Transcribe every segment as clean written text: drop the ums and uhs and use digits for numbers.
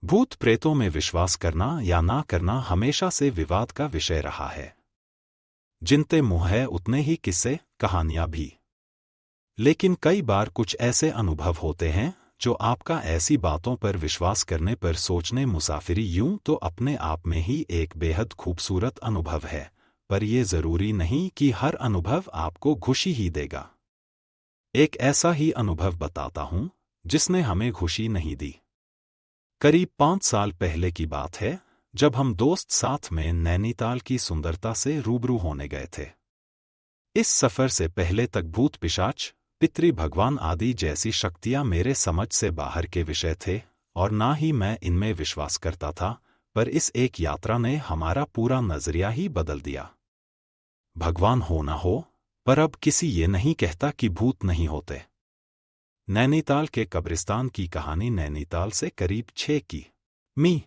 भूत प्रेतों में विश्वास करना या ना करना हमेशा से विवाद का विषय रहा है। जिनते मुंह है उतने ही किस्से कहानियां भी। लेकिन कई बार कुछ ऐसे अनुभव होते हैं जो आपका ऐसी बातों पर विश्वास करने पर सोचने मुसाफिरी यूं तो अपने आप में ही एक बेहद खूबसूरत अनुभव है, पर यह जरूरी नहीं कि हर अनुभव आपको खुशी ही देगा। एक ऐसा ही अनुभव बताता हूं जिसने हमें खुशी नहीं दी। करीब 5 साल पहले की बात है, जब हम दोस्त साथ में नैनीताल की सुंदरता से रूबरू होने गए थे। इस सफर से पहले तक भूत पिशाच, पितृ भगवान आदि जैसी शक्तियां मेरे समझ से बाहर के विषय थे और ना ही मैं इनमें विश्वास करता था, पर इस एक यात्रा ने हमारा पूरा नजरिया ही बदल दिया। भगवान हो ना हो, पर अब किसी ये नहीं कहता कि भूत नहीं होते। नैनीताल के कब्रिस्तान की कहानी नैनीताल से करीब 6 किमी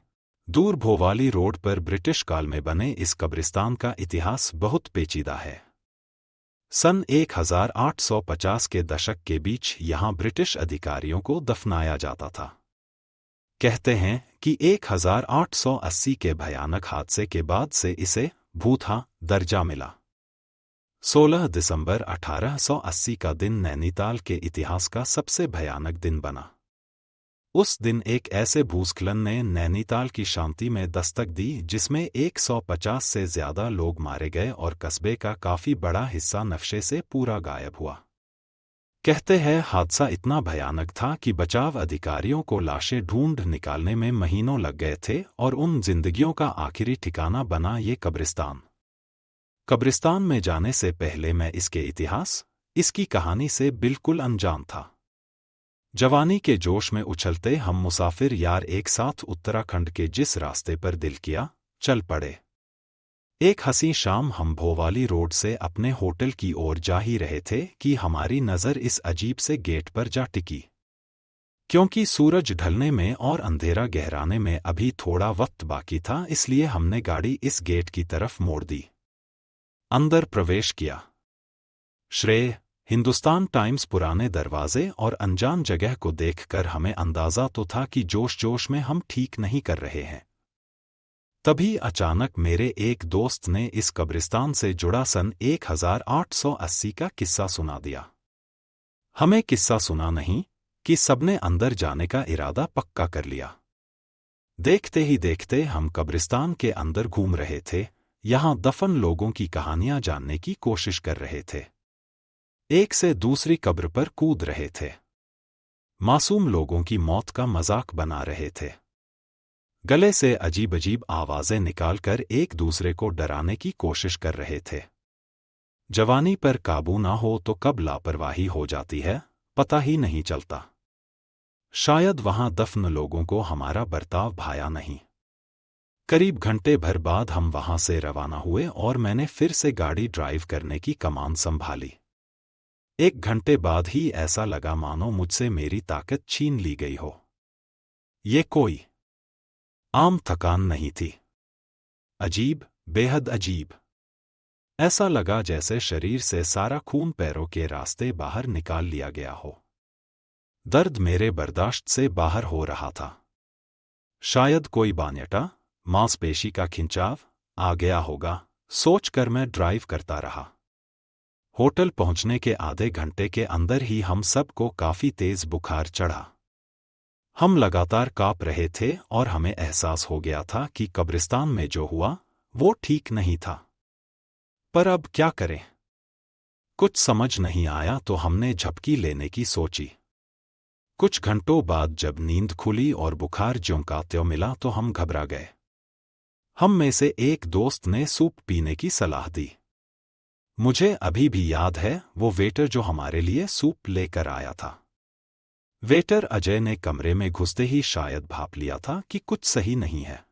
दूर भोवाली रोड पर ब्रिटिश काल में बने इस कब्रिस्तान का इतिहास बहुत पेचीदा है। सन 1850 के दशक के बीच यहां ब्रिटिश अधिकारियों को दफनाया जाता था। कहते हैं कि 1880 के भयानक हादसे के बाद से इसे भूतहा दर्जा मिला। 16 दिसंबर 1880 का दिन नैनीताल के इतिहास का सबसे भयानक दिन बना। उस दिन एक ऐसे भूस्खलन ने नैनीताल की शांति में दस्तक दी जिसमें 150 से ज्यादा लोग मारे गए और कस्बे का काफी बड़ा हिस्सा नक्शे से पूरा गायब हुआ। कहते हैं हादसा इतना भयानक था कि बचाव अधिकारियों को लाशें ढूंढ निकालने में महीनों लग गए थे और उन जिंदगियों का आखिरी ठिकाना बना ये कब्रिस्तान। कब्रिस्तान में जाने से पहले मैं इसके इतिहास, इसकी कहानी से बिल्कुल अनजान था। जवानी के जोश में उछलते हम मुसाफिर यार एक साथ उत्तराखंड के जिस रास्ते पर दिल किया चल पड़े। एक हंसी शाम हम भोवाली रोड से अपने होटल की ओर जा ही रहे थे कि हमारी नज़र इस अजीब से गेट पर जा टिकी। क्योंकि सूरज ढलने में और अंधेरा गहराने में अभी थोड़ा वक्त बाकी था, इसलिए हमने गाड़ी इस गेट की तरफ मोड़ दी। अंदर प्रवेश किया। श्रेय हिंदुस्तान टाइम्स पुराने दरवाजे और अनजान जगह को देखकर हमें अंदाजा तो था कि जोश जोश में हम ठीक नहीं कर रहे हैं। तभी अचानक मेरे एक दोस्त ने इस कब्रिस्तान से जुड़ा सन 1880 का किस्सा सुना दिया। हमें किस्सा सुना नहीं कि सबने अंदर जाने का इरादा पक्का कर लिया। देखते ही देखते हम कब्रिस्तान के अंदर घूम रहे थे, यहां दफन लोगों की कहानियां जानने की कोशिश कर रहे थे, एक से दूसरी कब्र पर कूद रहे थे, मासूम लोगों की मौत का मजाक बना रहे थे, गले से अजीब अजीब आवाजें निकालकर एक दूसरे को डराने की कोशिश कर रहे थे। जवानी पर काबू ना हो तो कब लापरवाही हो जाती है पता ही नहीं चलता। शायद वहां दफन लोगों को हमारा बर्ताव भाया नहीं। करीब घंटे भर बाद हम वहां से रवाना हुए और मैंने फिर से गाड़ी ड्राइव करने की कमान संभाली। 1 घंटे बाद ही ऐसा लगा मानो मुझसे मेरी ताकत छीन ली गई हो। ये कोई आम थकान नहीं थी। अजीब, बेहद अजीब। ऐसा लगा जैसे शरीर से सारा खून पैरों के रास्ते बाहर निकाल लिया गया हो। दर्द मेरे बर्दाश्त से बाहर हो रहा था। शायद कोई बान्यटा, मांसपेशी का खिंचाव आ गया होगा, सोचकर मैं ड्राइव करता रहा। होटल पहुंचने के आधे घंटे के अंदर ही हम सबको काफी तेज बुखार चढ़ा। हम लगातार कांप रहे थे और हमें एहसास हो गया था कि कब्रिस्तान में जो हुआ वो ठीक नहीं था। पर अब क्या करें? कुछ समझ नहीं आया तो हमने झपकी लेने की सोची। कुछ घंटों बाद जब नींद खुली और बुखार ज्यों का त्यों मिला तो हम घबरा गए। हम में से एक दोस्त ने सूप पीने की सलाह दी। मुझे अभी भी याद है वो वेटर जो हमारे लिए सूप लेकर आया था। वेटर अजय ने कमरे में घुसते ही शायद भाप लिया था कि कुछ सही नहीं है।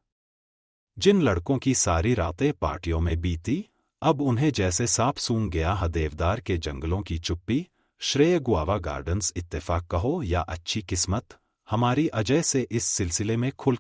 जिन लड़कों की सारी रातें पार्टियों में बीती, अब उन्हें जैसे सांप सूंघ गया है। देवदार के जंगलों की चुप्पी, श्रेय गुआवा गार्डन्स, इत्तेफाक कहो या अच्छी किस्मत, हमारी अजय से इस सिलसिले में खुल